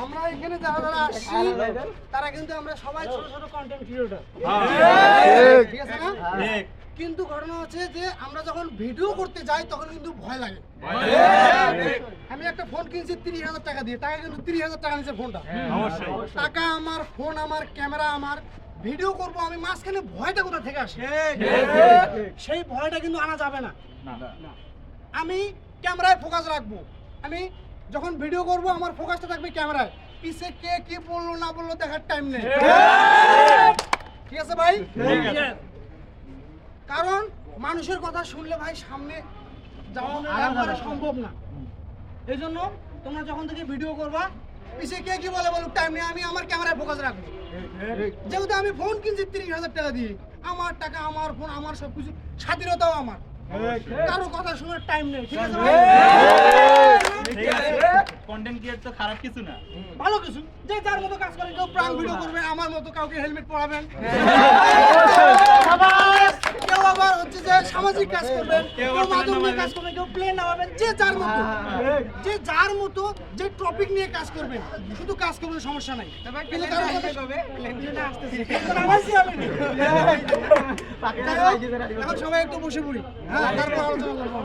আমরা এখানে যারা যারা আসছি তারা কিন্তু আমরা সবাই ছোট ছোট কন্টেন্ট ক্রিয়েটর, ঠিক আছে না? কিন্তু ঘটনা হচ্ছে যে আমরা যখন ভিডিও করতে যাই তখন কিন্তু ভয় লাগে। আমি একটা ফোন কিনছি 30,000 টাকা দিয়ে, টাকা কিন্তু 30,000 টাকা নিচ্ছে ফোনটা, টাকা আমার, ফোন আমার, ক্যামেরা আমার, ভিডিও করব আমি, মাঝখানে ভয়টা কোথা থেকে আসে? সেই ভয়টা কিন্তু আনা যাবে না। আমি ক্যামেরায় ফোকাস রাখবো, আমি যখন ভিডিও করব আমার ফোকাসটা থাকবে ক্যামেরায়, পিছে কে কি বললো না বললো দেখার টাইম নেই, ঠিক আছে ভাই? কারণ মানুষের কথা শুনলে ভাই সামনে যাওয়া একবারে সম্ভব না। এই জন্য তোমরা যখন থেকে ভিডিও করবা পিছে কে কি বলে বলুক টাইম নেই, আমি আমার ক্যামেরায় ফোকাস রাখবো। যেহেতু আমি ফোন কিনছি 30,000 টাকা দিয়ে, আমার টাকা, আমার ফোন, আমার সবকিছু, স্বাধীনতাও আমার, কারো কথা শোনার টাইম নেই, ঠিক আছে ভাই? কন্টেন্ট ক্রিয়েট তো খারাপ কিছু না, ভালো কিছু। যে যার মতো কাজ করেন, কেউ প্রাঙ্ক ভিডিও করবে, আমার মতো কাউকে হেলমেট পরাবেন, কেউ আবার হচ্ছে যে সামাজিক কাজ করবেন, কেউ মাদক নিয়ে কাজ করবেন, কেউ প্লেন নামাবেন, যে যার মতো, যে যার মতো যে টপিক নিয়ে কাজ করবেন, শুধু কাজ করবেন, সমস্যা নাই। কিন্তু কারো কথা এখন সবাই একটু বসে পড়ি, হ্যাঁ, তারপর আলোচনা করবো।